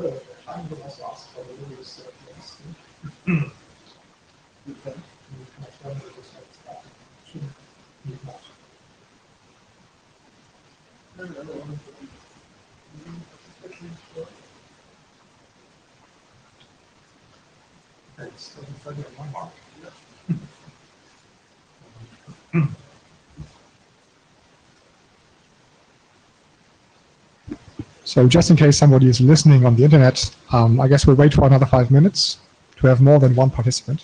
could also ask for the rules you can affirm the respect that shouldn't need much. It's still 31 mark. So just in case somebody is listening on the internet, I guess we'll wait for another 5 minutes to have more than one participant.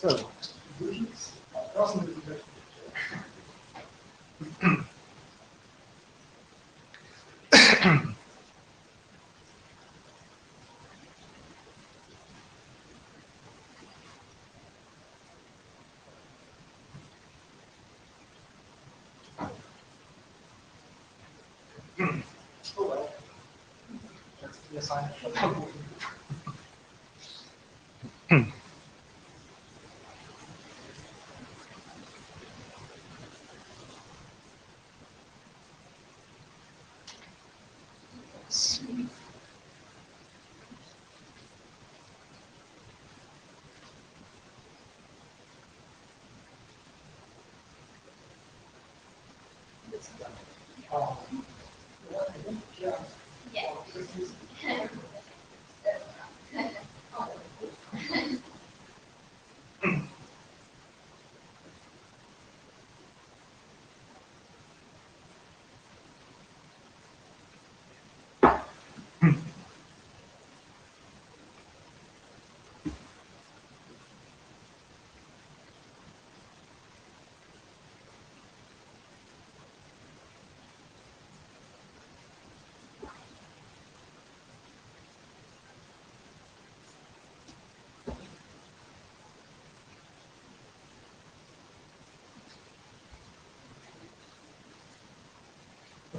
So, oh well, that's the assignment.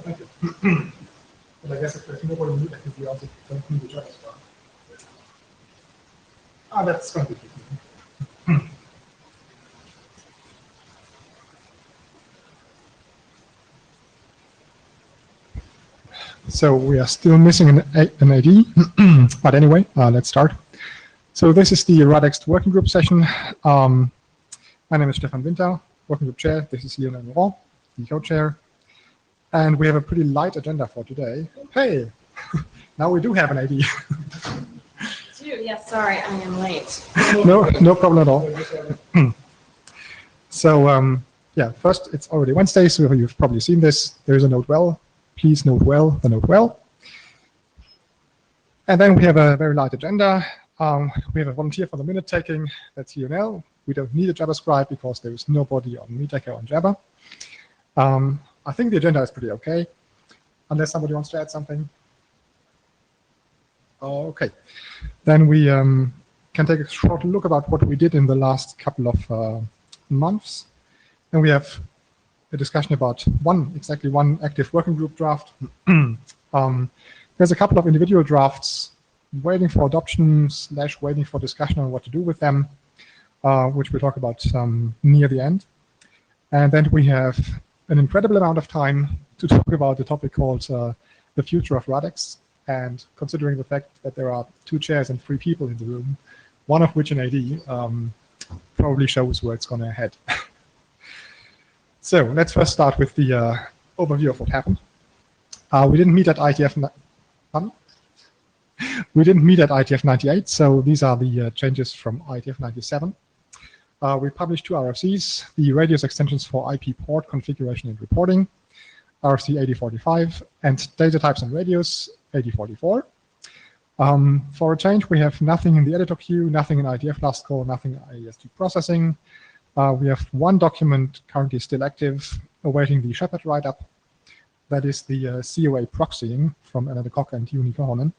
Thank you. But I guess if there's nobody new, I think we also don't need each other as well. Ah, that's going to be tricky. So we are still missing an ID, but anyway, let's start. So this is the Radext working group session. My name is Stefan Winter, working group chair. This is Lionel Laurent, the co-chair. And we have a pretty light agenda for today. Hey, now we do have an ID. Yes, sorry, I am late. No problem at all. So yeah, first, it's already Wednesday, so you've probably seen this. There's a note well. Please note well the note well. And then we have a very light agenda. We have a volunteer for the minute taking. That's Lionel. We don't need a JavaScript because there is nobody on MeetAker or on Java. I think the agenda is pretty okay, unless somebody wants to add something. Okay, then we can take a short look about what we did in the last couple of months. And we have a discussion about exactly one active working group draft. There's a couple of individual drafts waiting for adoption / waiting for discussion on what to do with them, which we'll talk about near the end. And then we have an incredible amount of time to talk about the topic called the future of Radext. And considering the fact that there are 2 chairs and 3 people in the room, one of which an AD, probably shows where it's going to head. So let's first start with the overview of what happened. We didn't meet at IETF. We didn't meet at IETF 98, so these are the changes from IETF 97. We published 2 RFCs, the radius extensions for IP port configuration and reporting, RFC 8045, and data types and radios 8044. For a change, we have nothing in the editor queue, nothing in IETF last call, nothing in IEST processing. We have 1 document currently still active, awaiting the Shepard write-up. That is the COA proxying from Anna de Kock and Juni Korhonen.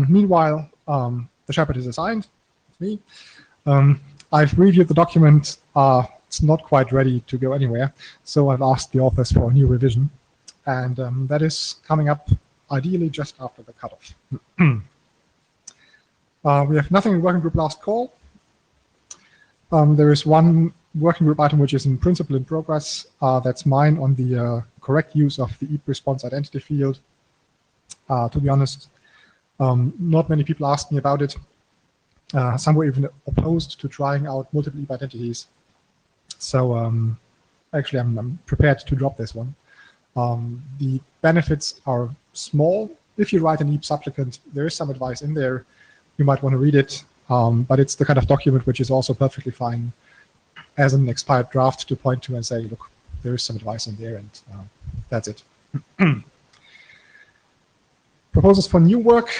Meanwhile, the Shepard is assigned, it's me. I've reviewed the document. It's not quite ready to go anywhere, so I've asked the authors for a new revision, and that is coming up ideally just after the cutoff. We have nothing in working group last call. There is 1 working group item which is in principle in progress. That's mine on the correct use of the EAP response identity field. To be honest, not many people asked me about it. Some were even opposed to trying out multiple EAP identities. So actually, I'm prepared to drop this one. The benefits are small. If you write an EAP supplicant, there is some advice in there. You might want to read it, but it's the kind of document which is also perfectly fine as an expired draft to point to and say, look, there is some advice in there, and that's it. Proposals for new work.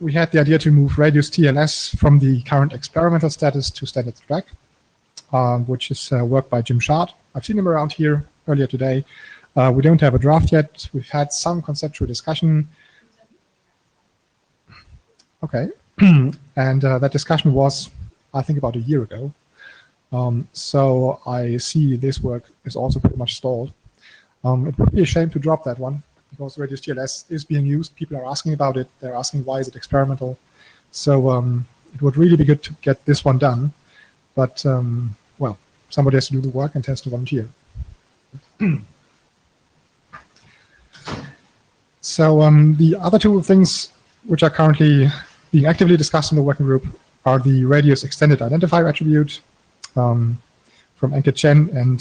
We had the idea to move radius TLS from the current experimental status to standard track, which is work by Jim Shard. I've seen him around here earlier today. We don't have a draft yet. We've had some conceptual discussion. Okay, and that discussion was, I think, about a year ago. So I see this work is also pretty much stalled. It would be a shame to drop that one, because radius TLS is being used. People are asking about it. They're asking why is it experimental. So it would really be good to get this one done. But, well, somebody has to do the work and has to volunteer. So the other 2 things which are currently being actively discussed in the working group are the radius extended identifier attribute from Ankit Chen and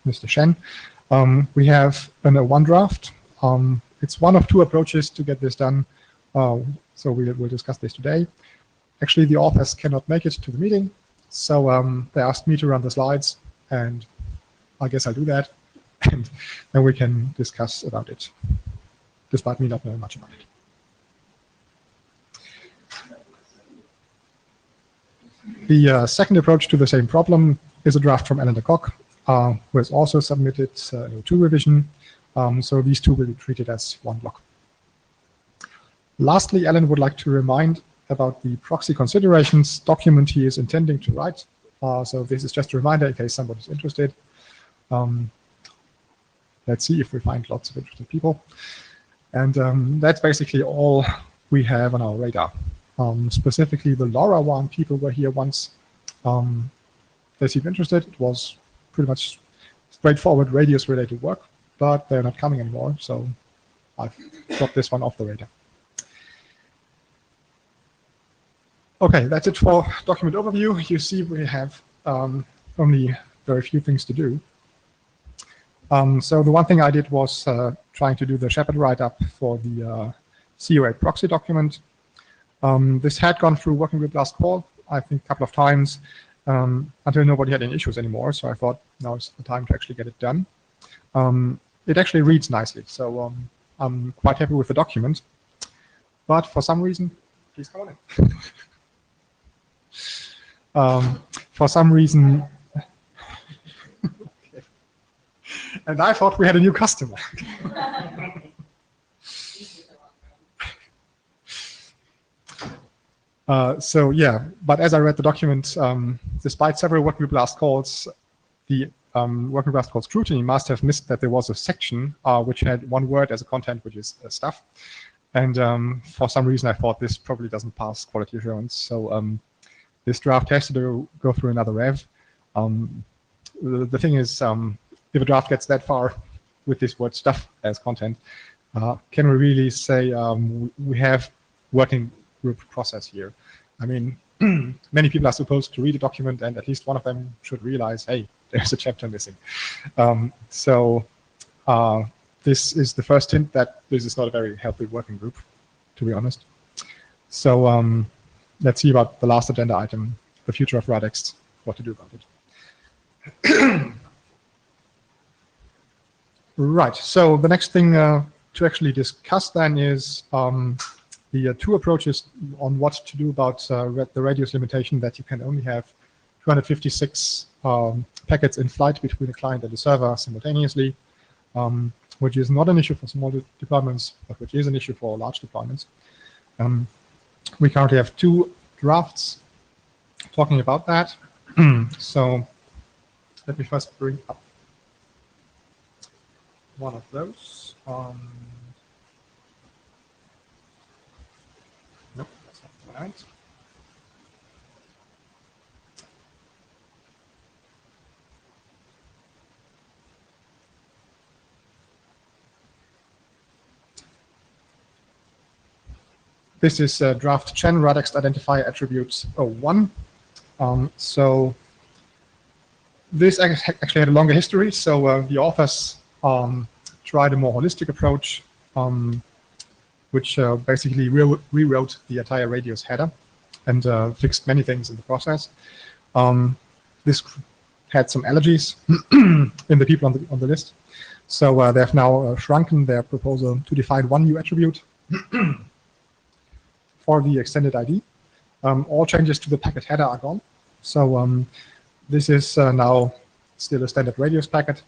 Mr. Shen. We have a 1 draft. It's one of 2 approaches to get this done. So we'll discuss this today. Actually, the authors cannot make it to the meeting. So they asked me to run the slides, and I guess I'll do that. And then we can discuss about it, despite me not knowing much about it. The second approach to the same problem is a draft from Anna de Kock, who has also submitted a 2 revision. So these 2 will be treated as 1 block. Lastly, Alan would like to remind about the proxy considerations document he is intending to write. So this is just a reminder in case somebody's interested. Let's see if we find lots of interested people. And that's basically all we have on our radar. Specifically, the LoRaWAN people were here once. They seemed interested. It was pretty much straightforward radius-related work, but they're not coming anymore, so I've dropped this one off the radar. Okay, that's it for document overview. You see we have only very few things to do. So the one thing I did was trying to do the Shepard write-up for the COA proxy document. This had gone through working group last call, I think a couple of times, until nobody had any issues anymore. So I thought now is the time to actually get it done. It actually reads nicely, so I'm quite happy with the document. But for some reason, please come on in. For some reason, okay. And I thought we had a new customer. So yeah, but as I read the document, despite several working group last calls, the working draft called scrutiny must have missed that there was a section which had one word as a content, which is stuff. And for some reason, I thought this probably doesn't pass quality assurance. So this draft has to go through another rev. The thing is, if a draft gets that far with this word stuff as content, can we really say we have working group process here? I mean, many people are supposed to read a document, and at least one of them should realize, hey, there's a chapter missing. This is the first hint that this is not a very healthy working group, to be honest. So let's see about the last agenda item, the future of Radext, what to do about it. Right, so the next thing to actually discuss then is the two approaches on what to do about the radius limitation that you can only have 256 packets in flight between the client and the server simultaneously, which is not an issue for small deployments, but which is an issue for large deployments. We currently have two drafts talking about that. So let me first bring up one of those. Nope, that's not right. This is draft Chen Radext identifier attributes 01. So this actually had a longer history. So the authors tried a more holistic approach, which basically rewrote the entire radius header and fixed many things in the process. This had some allergies in the people on the list. So they have now shrunken their proposal to define one new attribute for the extended ID. All changes to the packet header are gone. So this is now still a standard radius packet.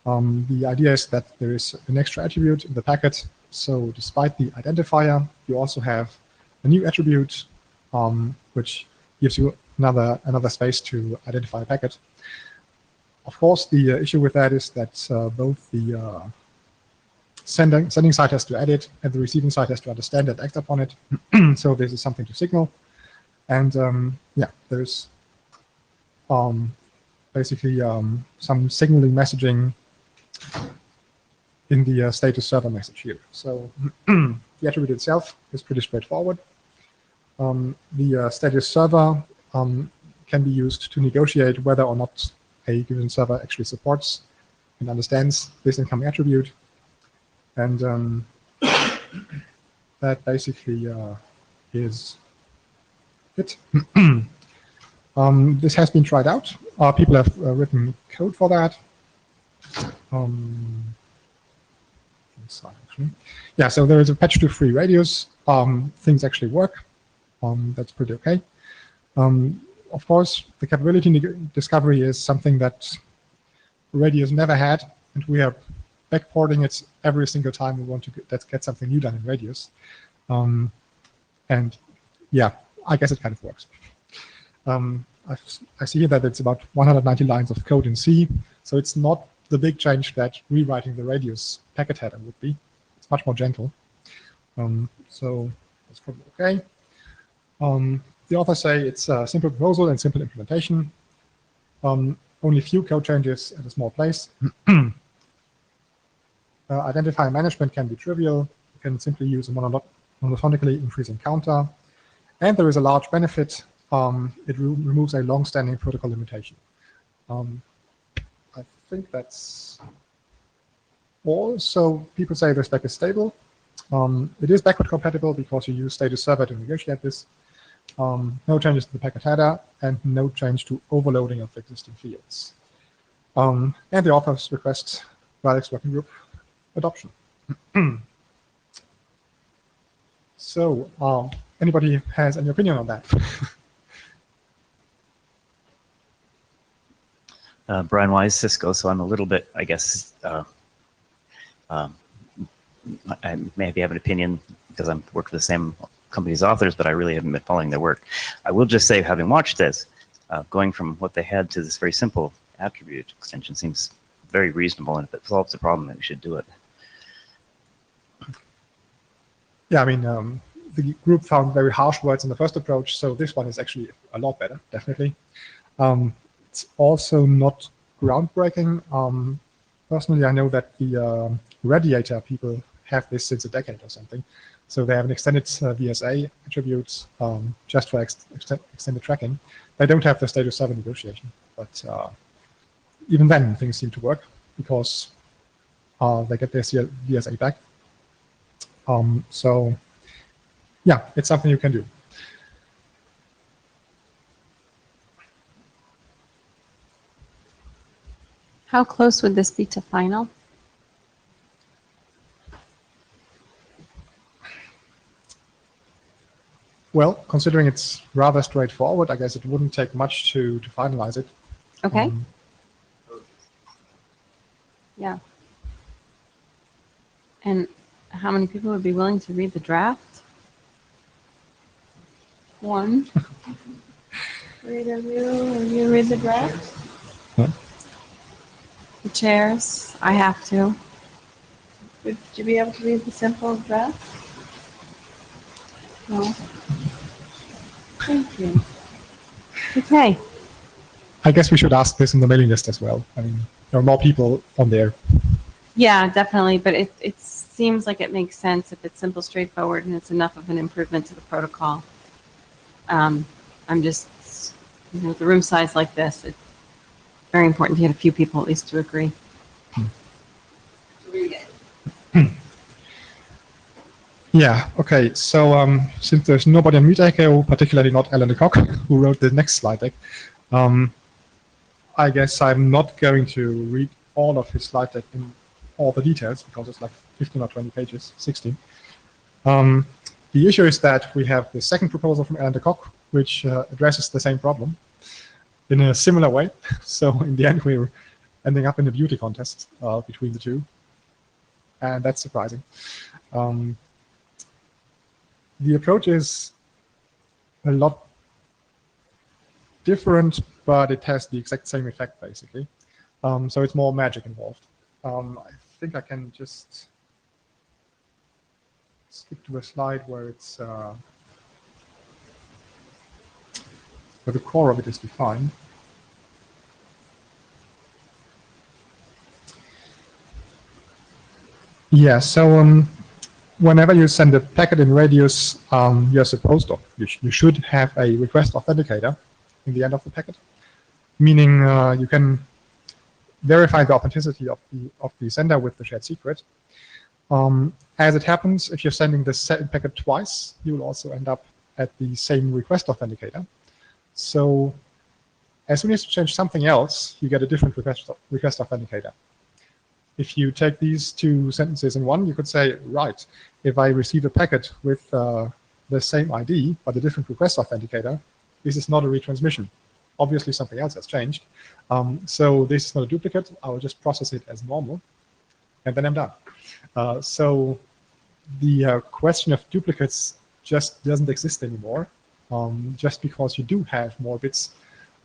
The idea is that there is an extra attribute in the packet. So despite the identifier, you also have a new attribute, which gives you another space to identify a packet. Of course, the issue with that is that both the sending side has to edit and the receiving side has to understand and act upon it. So this is something to signal. And yeah, there's basically some signaling messaging in the status server message here. So the attribute itself is pretty straightforward. The status server can be used to negotiate whether or not a given server actually supports and understands this incoming attribute. And that basically is it. This has been tried out. People have written code for that. Yeah, so there is a patch to free radius. Things actually work. That's pretty okay. Of course, the capability discovery is something that Radius never had, and we are backporting it every single time we want to get something new done in Radius. And yeah, I guess it kind of works. I see that it's about 190 lines of code in C, so it's not the big change that rewriting the Radius packet header would be. It's much more gentle. So that's probably okay. The authors say it's a simple proposal and simple implementation. Only few code changes at a small place. Identifier management can be trivial. You can simply use a monotonically increasing counter. And there is a large benefit. It removes a long-standing protocol limitation. I think that's all. So people say the spec is stable. It is backward compatible because you use status server to negotiate this. No changes to the packet header and no change to overloading of existing fields. And the authors request Radext working group adoption. So anybody has any opinion on that? Brian Wise, Cisco, so I'm a little bit, I guess, I maybe have an opinion because I'm working with the same company's authors, but I really haven't been following their work. I will just say, having watched this, going from what they had to this very simple attribute extension seems very reasonable, and if it solves the problem, then we should do it. Yeah, I mean, the group found very harsh words in the first approach, so this one is actually a lot better, definitely. It's also not groundbreaking. Personally, I know that the Radiator people have this since a decade or something. So they have an extended VSA attribute just for extended tracking. They don't have the status 7 negotiation, but even then things seem to work because they get their VSA back. So yeah, it's something you can do. How close would this be to final? Well, considering it's rather straightforward, I guess it wouldn't take much to finalize it. Okay. Yeah. And how many people would be willing to read the draft? One. 3 of you. Will you read the draft? Huh? The chairs. I have to. Would you be able to read the simple draft? No. Thank you. Okay. I guess we should ask this in the mailing list as well. I mean, there are more people on there. Yeah, definitely. But it seems like it makes sense if it's simple, straightforward, and it's enough of an improvement to the protocol. I'm just, with a room size like this, it's very important to get a few people at least to agree. Read it. Yeah, okay. So since there's nobody on Meet Echo, particularly not Alan de Kock, who wrote the next slide deck, I guess I'm not going to read all of his slide deck in all the details because it's like 15 or 20 pages, 16. The issue is that we have the second proposal from Alan de Kock, which addresses the same problem in a similar way. So in the end, we're ending up in a beauty contest between the two, and that's surprising. The approach is a lot different, but it has the exact same effect, basically. So it's more magic involved. I think I can just skip to a slide where it's where the core of it is defined. Yeah, so whenever you send a packet in Radius, you're supposed to, you should have a request authenticator in the end of the packet, meaning you can verify the authenticity of the sender with the shared secret. As it happens, if you're sending the same packet twice, you will also end up at the same request authenticator. So as soon as you change something else, you get a different request authenticator. If you take these two sentences in one, you could say, right, if I receive a packet with the same ID but a different request authenticator, this is not a retransmission. Obviously, something else has changed. So this is not a duplicate. I will just process it as normal, and then I'm done. So the question of duplicates just doesn't exist anymore, just because you do have more bits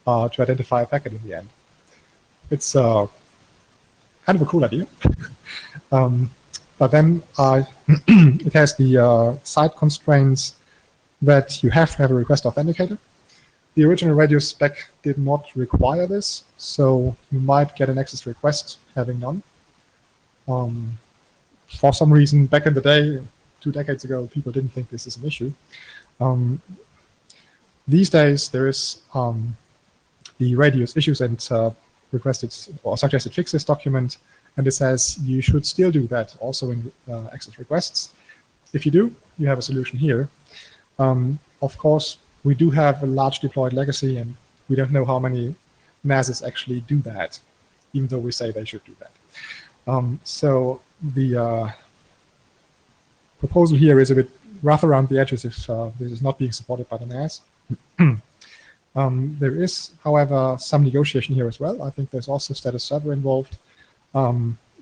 to identify a packet in the end. It's kind of a cool idea. But then it has the side constraints that you have to have a request authenticator. The original Radius spec did not require this, so you might get an access request having none. For some reason, back in the day, 2 decades ago, people didn't think this is an issue. These days, there is the Radius issues and requested or suggested fixes document, and it says you should still do that also in access requests. If you do, you have a solution here. Of course, we do have a large deployed legacy, and we don't know how many NASs actually do that, even though we say they should do that. So the proposal here is a bit rough around the edges if this is not being supported by the NAS. There is, however, some negotiation here as well. I think there's also status server involved,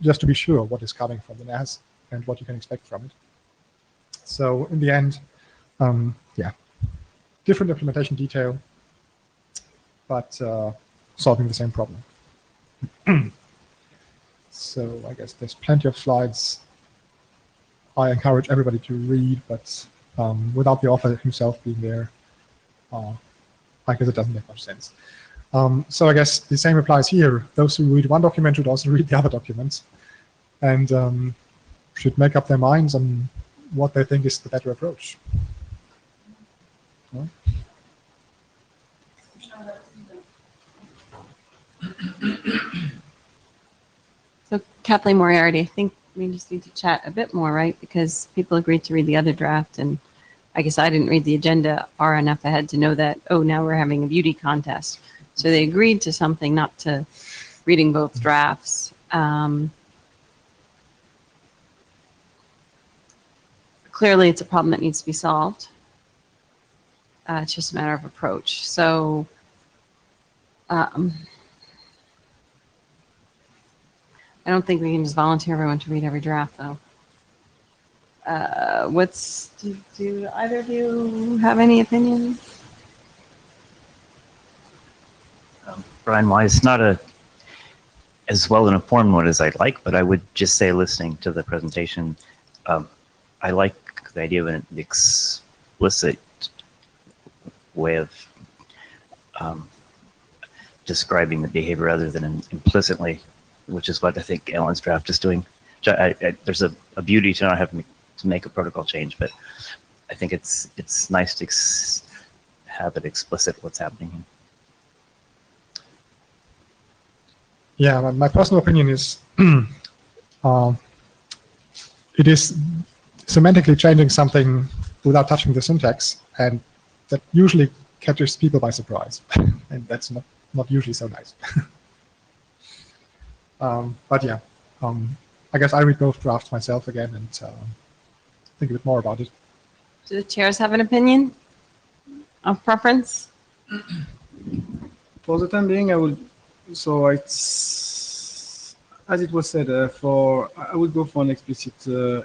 just to be sure what is coming from the NAS and what you can expect from it. So in the end, yeah, different implementation detail, but solving the same problem. So I guess there's plenty of slides I encourage everybody to read, but without the author himself being there, I guess it doesn't make much sense. So I guess the same applies here. Those who read one document should also read the other documents, and should make up their minds on what they think is the better approach. Yeah. So Kathleen Moriarty, I think we just need to chat a bit more, right? Because people agreed to read the other draft, and I guess I didn't read the agenda far enough ahead to know that, oh, now we're having a beauty contest. So they agreed to something, not to reading both drafts. Clearly, it's a problem that needs to be solved. It's just a matter of approach. So I don't think we can just volunteer everyone to read every draft, though. Do either of you have any opinions? Brian Wise, not as well an informed one as I'd like, but I would just say, listening to the presentation, I like the idea of an explicit way of describing the behavior rather than implicitly, which is what I think Ellen's draft is doing. There's a beauty to not having to make a protocol change, but I think it's nice to have it explicit what's happening. Yeah, my personal opinion is it is semantically changing something without touching the syntax, and that usually catches people by surprise, and that's not usually so nice. But yeah, I guess I read both drafts myself again and think a bit more about it. Do the chairs have an opinion of preference? For the time being, I would. So it's as it was said. I would go for an explicit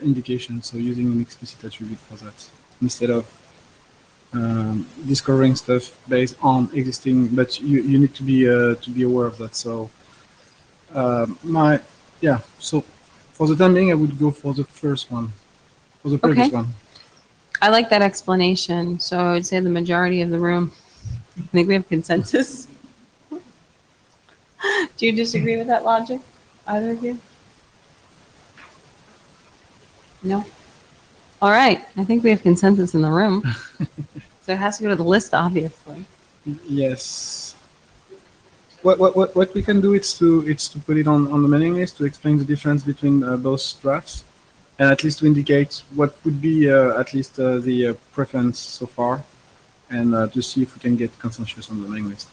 indication. So using an explicit attribute for that instead of discovering stuff based on existing. But you need to be aware of that. So So for the time being, I would go for the first one, for the previous one. I like that explanation. So I would say the majority of the room. I think we have consensus. Do you disagree with that logic, either of you? No? All right. I think we have consensus in the room. So it has to go to the list, obviously. Yes. What we can do is to put it on the mailing list to explain the difference between both drafts, and at least to indicate what would be at least the preference so far, and to see if we can get consensus on the mailing list.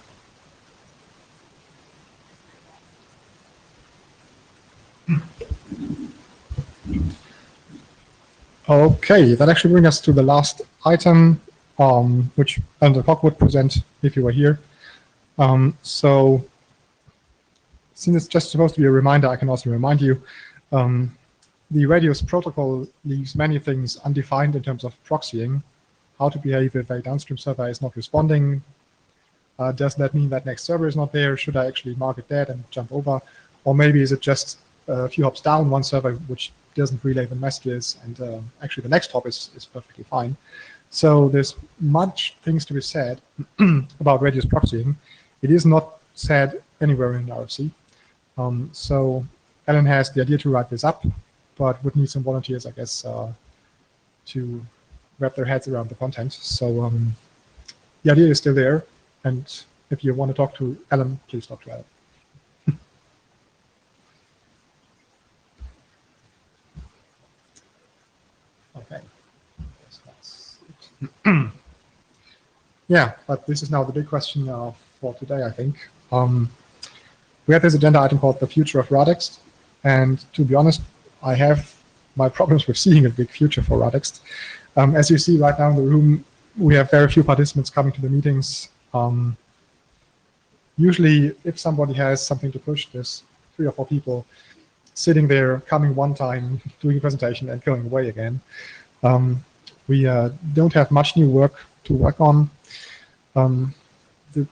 Okay, that actually brings us to the last item, which Andrew Koch would present if you were here. So since it's just supposed to be a reminder, I can also remind you, the radius protocol leaves many things undefined in terms of proxying. How to behave if a downstream server is not responding. Does that mean that next server is not there? Should I actually mark it dead and jump over? Or maybe is it just a few hops down one server which doesn't relay the messages, and actually the next hop is perfectly fine. So there's much things to be said about radius proxying. It is not said anywhere in RFC. So Ellen has the idea to write this up, but would need some volunteers, I guess, to wrap their heads around the content. So the idea is still there, and if you want to talk to Ellen, please talk to Ellen. Okay. Yeah, but this is now the big question for today, I think. We have this agenda item called the future of Radext, and to be honest, I have my problems with seeing a big future for Radext. As you see right now in the room, we have very few participants coming to the meetings. Usually, if somebody has something to push, there's 3 or 4 people sitting there, coming one time, doing a presentation, and going away again. We don't have much new work to work on. The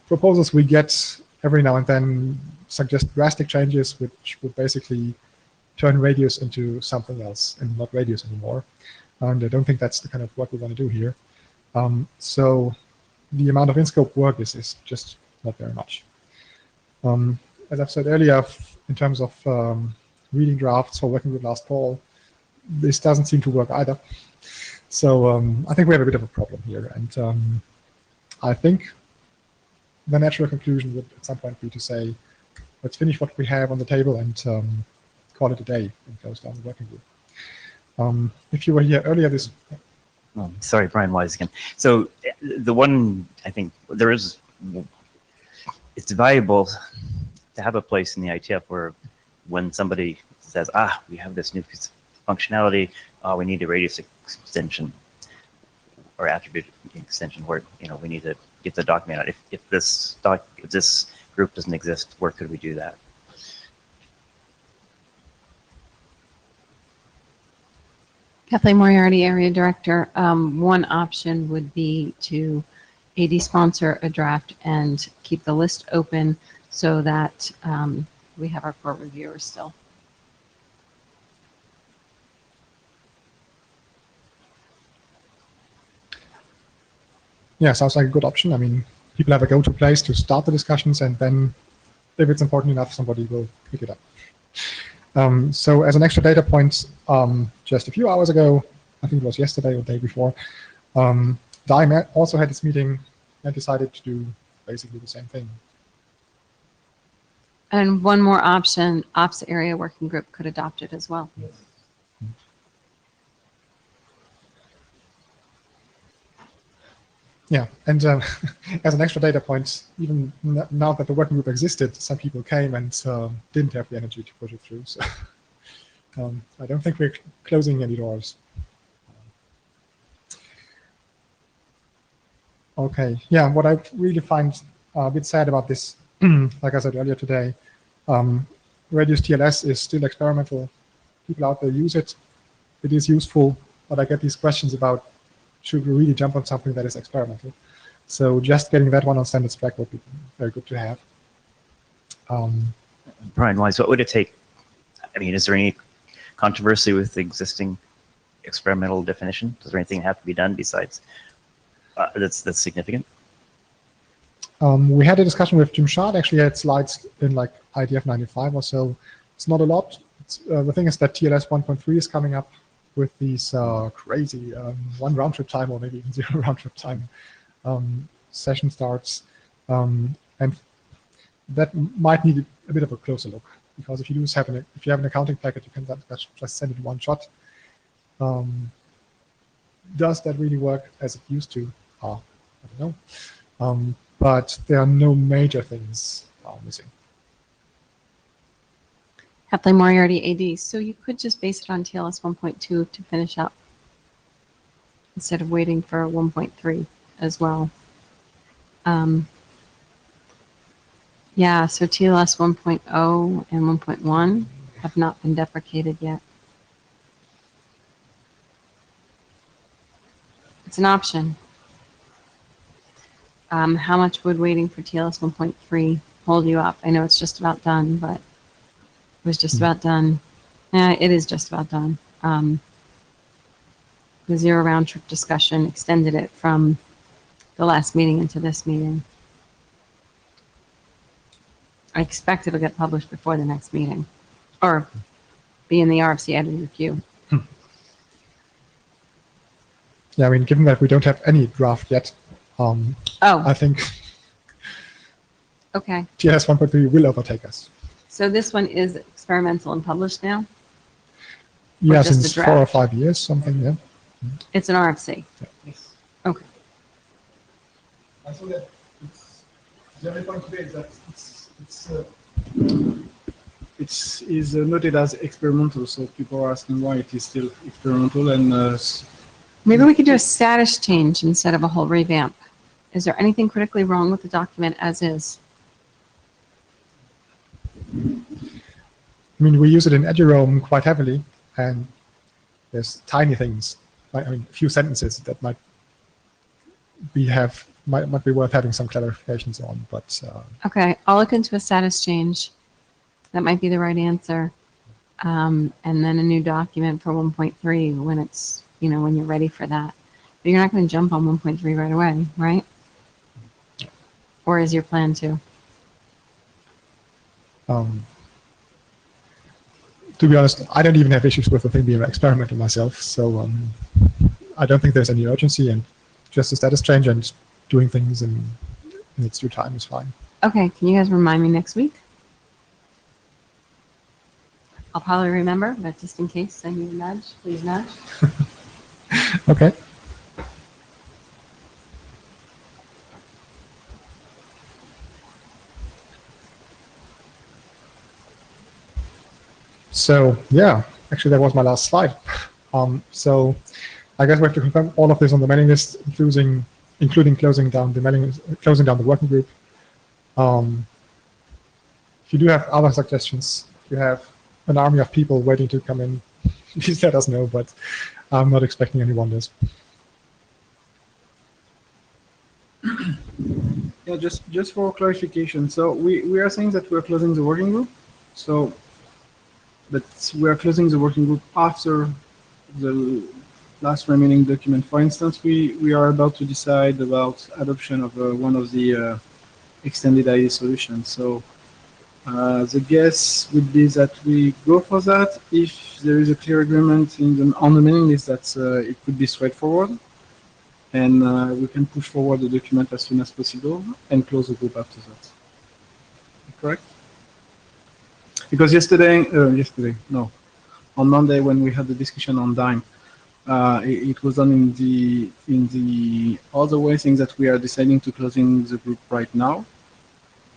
proposals we get every now and then suggest drastic changes, which would basically turn radius into something else and not radius anymore. And I don't think that's the kind of work we want to do here. So the amount of in-scope work is just not very much. As I've said earlier, in terms of reading drafts for working with last fall, this doesn't seem to work either. So I think we have a bit of a problem here. And I think the natural conclusion would at some point be to say, let's finish what we have on the table and call it a day and close down the working group. If you were here earlier this... Oh, sorry, Brian Wise again. So the one, I think there is, it's valuable to have a place in the IETF where when somebody says, we have this new piece of functionality, we need a radius extension or attribute extension where, we need to get the document out. If this group doesn't exist, where could we do that? Kathleen Moriarty, Area Director. One option would be to AD sponsor a draft and keep the list open so that we have our core reviewers still. Yeah, sounds like a good option. I mean, people have a go-to place to start the discussions, and then if it's important enough, somebody will pick it up. So as an extra data point, just a few hours ago, I think it was yesterday or the day before, DIME also had its meeting and decided to do basically the same thing. And one more option, Ops Area Working Group could adopt it as well. Yes. Yeah, and as an extra data point, even now that the working group existed, some people came and didn't have the energy to push it through. So I don't think we're closing any doors. Okay, yeah, what I really find a bit sad about this, like I said earlier today, Radius TLS is still experimental. People out there use it. It is useful, but I get these questions about, should we really jump on something that is experimental? So just getting that one on standard spec would be very good to have. Brian Wise, what would it take? I mean, is there any controversy with the existing experimental definition? Does there anything have to be done besides that's significant? We had a discussion with Jim Schad. Actually, had slides in like IETF 95 or so. It's not a lot. The thing is that TLS 1.3 is coming up with these crazy one round trip time or maybe even 0 round trip time session starts, and that might need a bit of a closer look, because if you have an accounting packet, you can just send it one shot. Does that really work as it used to? I don't know, but there are no major things missing. Kathleen Moriarty, AD. So you could just base it on TLS 1.2 to finish up instead of waiting for 1.3 as well. Yeah, so TLS 1.0 and 1.1 have not been deprecated yet. It's an option. How much would waiting for TLS 1.3 hold you up? I know it's just about done, but it was just about done. Yeah, it is just about done. The 0 round trip discussion extended it from the last meeting into this meeting. I expect it'll get published before the next meeting, or be in the RFC edited queue. Yeah, I mean, given that we don't have any draft yet, I think Okay. TLS 1.3 will overtake us. So this one is experimental and published now? Yeah, just since the 4 or draft? 5 years, something, yeah. It's an RFC. Yes. Okay. I saw that the only point today is that it is noted as experimental, so people are asking why it is still experimental, and Maybe we could do a status change instead of a whole revamp. Is there anything critically wrong with the document as is? I mean, we use it in Edurome quite heavily, and there's tiny things, like, I mean, a few sentences that might have might be worth having some clarifications on. But Okay, I'll look into a status change. That might be the right answer. And then a new document for 1.3 when it's, when you're ready for that. But you're not going to jump on 1.3 right away, right? Or is your plan to? To be honest, I don't even have issues with the thing being experimental myself. So I don't think there's any urgency, and just a status change and doing things in its due time is fine. Okay, can you guys remind me next week? I'll probably remember, but just in case, send me a nudge. Please nudge. Okay. So yeah, actually that was my last slide. So I guess we have to confirm all of this on the mailing list, including closing down the working group. If you do have other suggestions, if you have an army of people waiting to come in, please let us know, but I'm not expecting any wonders. Yeah, just for clarification. So we are saying that we're closing the working group. So, but we are closing the working group after the last remaining document. For instance, we are about to decide about adoption of one of the extended IE solutions. So the guess would be that we go for that if there is a clear agreement on the mailing list that it could be straightforward, and we can push forward the document as soon as possible and close the group after that. Correct? Because on Monday when we had the discussion on DIME, it was done in the other way, saying that we are deciding to closing the group right now,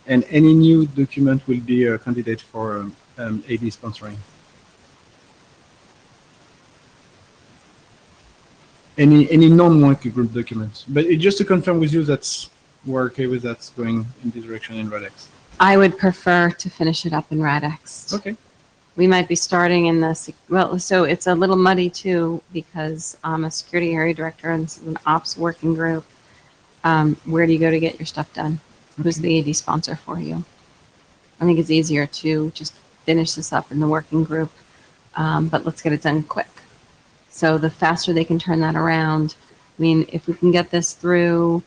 and any new document will be a candidate for AD sponsoring. Any non-working group documents, but just to confirm with you that we're okay with that going in this direction in Radext. I would prefer to finish it up in Radext. Okay. We might be starting in so it's a little muddy too, because I'm a security area director and this is an ops working group. Where do you go to get your stuff done? Who's the AD sponsor for you? I think it's easier to just finish this up in the working group, but let's get it done quick. So the faster they can turn that around, I mean, if we can get this through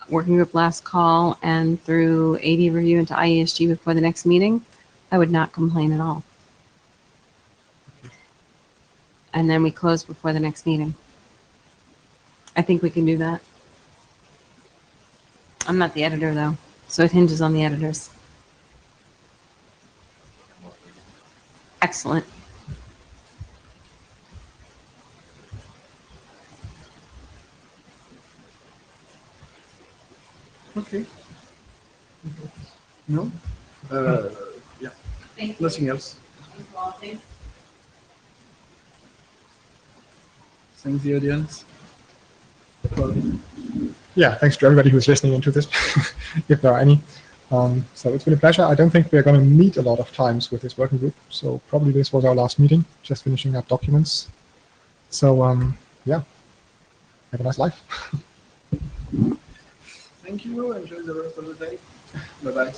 working group last call and through AD review into IESG before the next meeting, I would not complain at all. And then we close before the next meeting. I think we can do that. I'm not the editor though, so it hinges on the editors. Excellent. Okay. No? Yeah. Nothing else. Thanks the audience. Yeah, thanks to everybody who's listening into this, if there are any. So it's been a pleasure. I don't think we're going to meet a lot of times with this working group, so probably this was our last meeting, just finishing up documents. So yeah, have a nice life. Thank you. Enjoy the rest of the day. Bye-bye.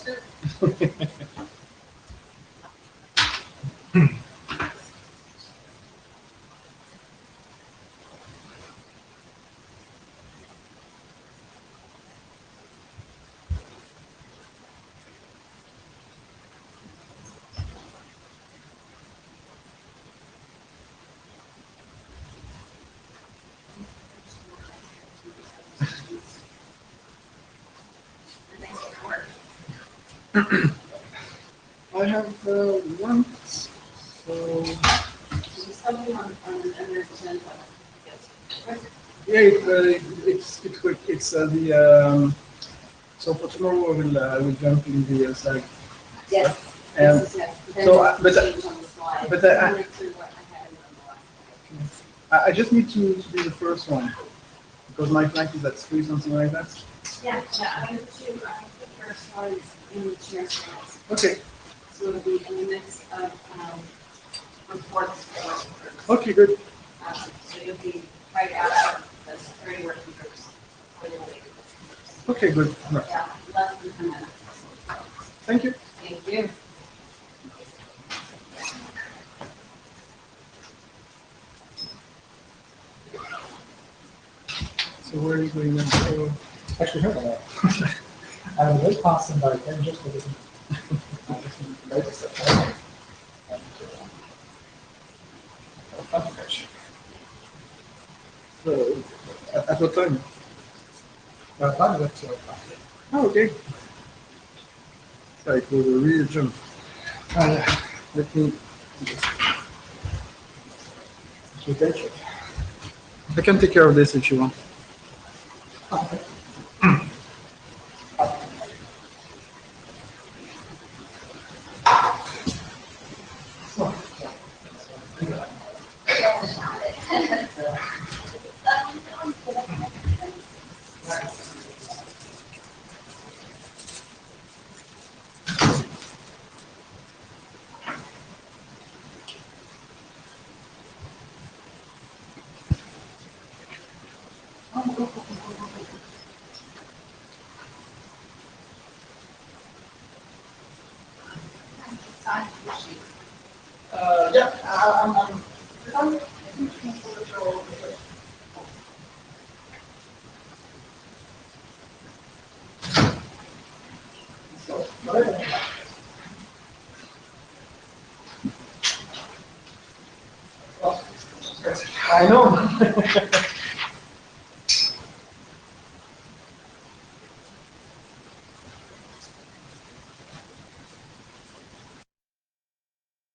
I have one. So yeah, it's quick. It's the so for tomorrow I will jump in the slide. Yes. So, I just need to be the first one because my flight is at 3, something like that. Yeah, I have the first one in the chair slides. Okay. So it'll be in the midst of reports. Okay, good. So you'll be right after the 30 working groups. Okay, good. Yeah, less than 10 minutes. Thank you. Thank you. So where are you going now? So, Actually, heard of that. I was very fast by 10 just for this. Latest at so at what time? That's Oh, okay. So it was a real jump. Let me. I can take care of this if you want. I know.